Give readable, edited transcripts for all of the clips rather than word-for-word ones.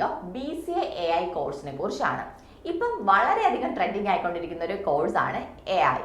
Video BCA AI കോഴ്സിനെ കുറിച്ചാണ്. ഇപ്പം വളരെയധികം ട്രെൻഡിങ് ആയിക്കൊണ്ടിരിക്കുന്ന ഒരു കോഴ്സാണ് AI.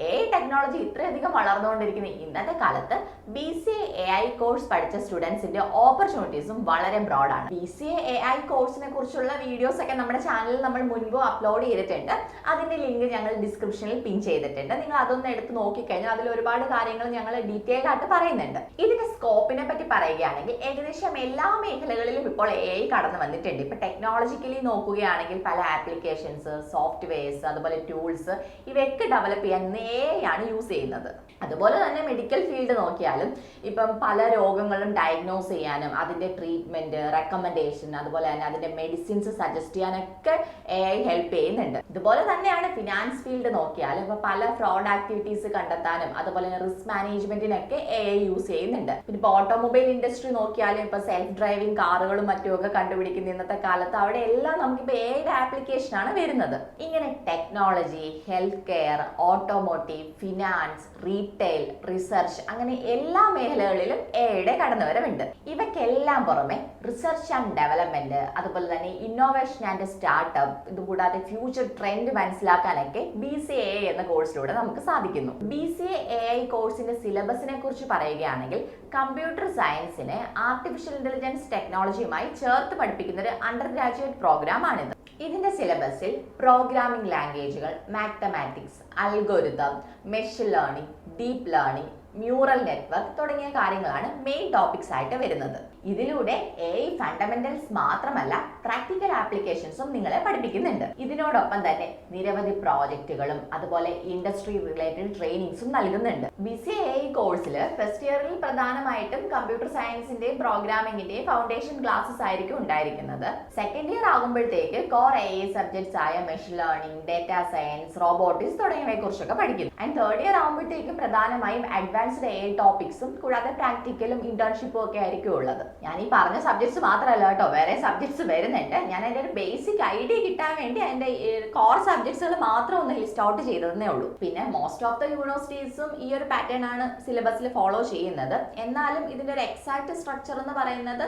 AI ടെക്നോളജി ഇത്രയധികം വളർന്നുകൊണ്ടിരിക്കുന്ന ഇന്നത്തെ കാലത്ത് BCA AI കോഴ്സ് പഠിച്ച സ്റ്റുഡൻസിന്റെ ഓപ്പർച്യൂണിറ്റീസും വളരെ ബ്രോഡാണ്. BCA AI കോഴ്സിനെ കുറിച്ചുള്ള വീഡിയോസ് ഒക്കെ നമ്മുടെ ചാനലിൽ നമ്മൾ മുൻപ് അപ്ലോഡ് ചെയ്തിട്ടുണ്ട്. അതിന്റെ ലിങ്ക് ഞങ്ങൾ ഡിസ്ക്രിപ്ഷനിൽ പിൻ ചെയ്തിട്ടുണ്ട്. നിങ്ങൾ അതൊന്ന് എടുത്ത് നോക്കിക്കഴിഞ്ഞാൽ അതിൽ ഒരുപാട് കാര്യങ്ങൾ ഞങ്ങൾ ഡീറ്റെയിൽ ആയിട്ട് പറയുന്നുണ്ട്. ഇതിന്റെ സ്കോപ്പിനെ പറ്റി പറയുകയാണെങ്കിൽ ഏകദേശം എല്ലാ മേഖലകളിലും ഇപ്പോൾ AI കടന്നു വന്നിട്ടുണ്ട്. ഇപ്പൊ ടെക്നോളജിക്കലി നോക്കുകയാണെങ്കിൽ പല ആപ്ലിക്കേഷൻസ്, സോഫ്റ്റ്വെയർസ്, അതുപോലെ ടൂൾസ് ഇവയൊക്കെ ഡെവലപ്പ് ചെയ്യാൻ AI ആണ് യൂസ് ചെയ്യുന്നത്. അതുപോലെ തന്നെ മെഡിക്കൽ ഫീൽഡ് നോക്കിയാലും ഇപ്പം പല രോഗങ്ങളും ഡയഗ്നോസ് ചെയ്യാനും അതിന്റെ ട്രീറ്റ്മെന്റ്, റെക്കമെൻഡേഷൻ, അതുപോലെ തന്നെ അതിന്റെ മെഡിസിൻസ് സജസ്റ്റ് ചെയ്യാനൊക്കെ AI ഹെൽപ്പ് ചെയ്യുന്നുണ്ട്. ഇതുപോലെ തന്നെയാണ് ഫിനാൻസ് ഫീൽഡ് നോക്കിയാലും ഇപ്പൊ പല ഫ്രോഡ് ആക്ടിവിറ്റീസ് കണ്ടെത്താനും അതുപോലെ തന്നെ റിസ്ക് മാനേജ്മെന്റിനൊക്കെ AI യൂസ് ചെയ്യുന്നുണ്ട്. പിന്നെ ഇപ്പൊ ഓട്ടോമൊബൈൽ ഇൻഡസ്ട്രി നോക്കിയാലും ഇപ്പൊ സെൽഫ് ഡ്രൈവിംഗ് കാറുകളും മറ്റുമൊക്കെ കണ്ടുപിടിക്കുന്ന ഇന്നത്തെ കാലത്ത് അവിടെ എല്ലാം നമുക്കിപ്പോ AI ആപ്ലിക്കേഷൻ ആണ് വരുന്നത്. ഇങ്ങനെ technology, health care, automotive, finance, retail, research അങ്ങനെ എല്ലാ മേഖലകളിലും AI കടന്നുവരവുണ്ട്. ഇവയ്ക്കെല്ലാം പുറമെ റിസർച്ച് ആൻഡ് ഡെവലപ്മെന്റ്, അതുപോലെ തന്നെ ഇന്നോവേഷൻ ആൻഡ് സ്റ്റാർട്ടപ്പ്, ഇതുകൂടാതെ ഫ്യൂച്ചർ ട്രെൻഡ് മനസ്സിലാക്കാനൊക്കെ BCA AI എന്ന കോഴ്സിലൂടെ നമുക്ക് സാധിക്കുന്നു. BCA AI കോഴ്സിന്റെ സിലബസിനെ കുറിച്ച് പറയുകയാണെങ്കിൽ കമ്പ്യൂട്ടർ സയൻസിനെ ആർട്ടിഫിഷ്യൽ ഇന്റലിജൻസ് ടെക്നോളജിയുമായി ചേർത്ത് പഠിപ്പിക്കുന്ന ഒരു അണ്ടർ ഗ്രാജുവേറ്റ് പ്രോഗ്രാം ആണിത്. ഇതിന്റെ സിലബസിൽ പ്രോഗ്രാമിംഗ് ലാംഗ്വേജുകൾ, mathematics, algorithm, machine learning, deep learning, neural network തുടങ്ങിയ കാര്യങ്ങളാണ് മെയിൻ ടോപ്പിക്സ് ആയിട്ട് വരുന്നത്. ഇതിലൂടെ AI ഫണ്ടമെന്റൽസ് മാത്രമല്ല പ്രാക്ടിക്കൽ ആപ്ലിക്കേഷൻസും നിങ്ങളെ പഠിപ്പിക്കുന്നുണ്ട്. ഇതിനോടൊപ്പം തന്നെ നിരവധി പ്രോജക്റ്റുകളും അതുപോലെ ഇൻഡസ്ട്രി റിലേറ്റഡ് ട്രെയിനിങ്സും നൽകുന്നുണ്ട്. BCA AI കോഴ്സിൽ ഫസ്റ്റ് ഇയറിൽ പ്രധാനമായിട്ടും കമ്പ്യൂട്ടർ സയൻസിന്റെയും പ്രോഗ്രാമിംഗിന്റെയും ഫൗണ്ടേഷൻ ക്ലാസ്സസ് ആയിരിക്കും ഉണ്ടായിരിക്കുന്നത്. സെക്കൻഡ് ഇയർ ആകുമ്പോഴത്തേക്ക് കോർ AI സബ്ജക്ട്സ് ആയ machine learning, data science, robotics തുടങ്ങിയവയെ കുറിച്ചൊക്കെ പഠിക്കും. ആൻഡ് തേർഡ് ഇയർ ആകുമ്പോഴത്തേക്കും പ്രധാനമായും അഡ്വാൻസ്ഡ് AI ടോപ്പിക്സും കൂടാതെ പ്രാക്ടിക്കലും ഇന്റേൺഷിപ്പും ഒക്കെ ആയിരിക്കും ഉള്ളത്. ഞാൻ ഈ പറഞ്ഞ സബ്ജക്ട്സ് മാത്രമല്ല കേട്ടോ, വേറെ സബ്ജക്ട്സ് വരുന്നുണ്ട്. ഞാൻ അതിന്റെ ഒരു ബേസിക് ഐഡിയ കിട്ടാൻ വേണ്ടി അതിന്റെ കോർ സബ്ജക്ട്സുകൾ മാത്രം ഒന്ന് ലിസ്റ്റ് ഔട്ട് ചെയ്തതേ ഉള്ളൂ. പിന്നെ മോസ്റ്റ് ഓഫ് ദ യൂണിവേഴ്സിറ്റീസും ഈ ഒരു പാറ്റേൺ ആണ് സിലബസിൽ ഫോളോ ചെയ്യുന്നത്. എന്നാലും ഇതിന്റെ ഒരു എക്സാക്ട് സ്ട്രക്ചർ എന്ന് പറയുന്നത്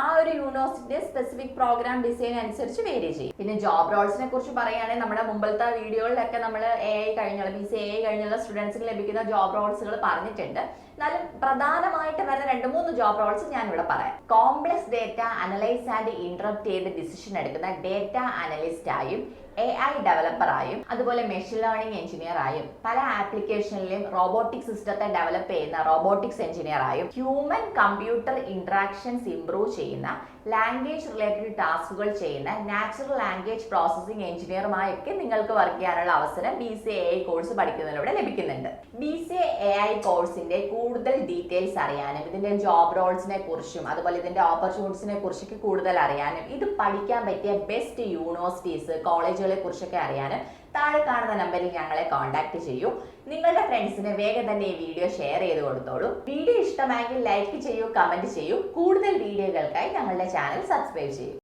ആ ഒരു യൂണിവേഴ്സിറ്റിയുടെ സ്പെസിഫിക് പ്രോഗ്രാം ഡിസൈൻ അനുസരിച്ച് വേരി ചെയ്യും. പിന്നെ ജോബ് റോൾസിനെ കുറിച്ച് പറയുകയാണെങ്കിൽ നമ്മുടെ മുമ്പത്തെ വീഡിയോകളിലൊക്കെ നമ്മൾ BCA AI കഴിഞ്ഞുള്ള സ്റ്റുഡൻസിന് ലഭിക്കുന്ന ജോബ് റോൾസുകൾ പറഞ്ഞിട്ടുണ്ട്. എന്നാലും പ്രധാനമായിട്ട് വരുന്ന 2-3 ജോബ് റോൾസ് ഞാൻ ഇവിടെ പറയാം. Complex data analyse and interrupt ചെയ്ത് ഡിസിഷൻ എടുക്കുന്ന ഡേറ്റ അനലിസ്റ്റ് ആയും, AI ഡെവലപ്പർ ആയും, അതുപോലെ മെഷീൻ ലേണിംഗ് എഞ്ചിനീയർ ആയും, പല ആപ്ലിക്കേഷനിലും റോബോട്ടിക് സിസ്റ്റത്തെ ഡെവലപ്പ് ചെയ്യുന്ന റോബോട്ടിക്സ് എഞ്ചിനീയർ ആയും, ഹ്യൂമൻ കമ്പ്യൂട്ടർ ഇന്ററാക്ഷൻസ് ഇംപ്രൂവ് ചെയ്യുന്ന ലാംഗ്വേജ് റിലേറ്റഡ് ടാസ്കുകൾ ചെയ്യുന്ന നാച്ചുറൽ ലാംഗ്വേജ് പ്രോസസ്സിംഗ് എഞ്ചിനീയറുമായൊക്കെ നിങ്ങൾക്ക് വർക്ക് ചെയ്യാനുള്ള അവസരം BCA AI കോഴ്സ് പഠിക്കുന്നതിലൂടെ ലഭിക്കുന്നുണ്ട്. BCA AI കോഴ്സിന്റെ കൂടുതൽ ഡീറ്റെയിൽസ് അറിയാനും ഇതിന്റെ ജോബ് റോൾസിനെ കുറിച്ചും അതുപോലെ ഇതിന്റെ ഓപ്പർച്യൂണിറ്റീസിനെ കുറിച്ചൊക്കെ കൂടുതൽ അറിയാനും ഇത് പഠിക്കാൻ പറ്റിയ ബെസ്റ്റ് യൂണിവേഴ്സിറ്റീസ്, കോളേജുകളെ കുറിച്ചൊക്കെ അറിയാനും താഴെ കാണുന്ന നമ്പറിൽ ഞങ്ങളെ കോൺടാക്ട് ചെയ്യൂ. നിങ്ങളുടെ ഫ്രണ്ട്സിന് വേഗം തന്നെ ഈ വീഡിയോ ഷെയർ ചെയ്ത് കൊടുത്തോളൂ. വീഡിയോ ഇഷ്ടമായെങ്കിൽ ലൈക്ക് ചെയ്യൂ, കമന്റ് ചെയ്യൂ. കൂടുതൽ വീഡിയോകൾക്കായി ഞങ്ങളുടെ ചാനൽ സബ്സ്ക്രൈബ് ചെയ്യൂ.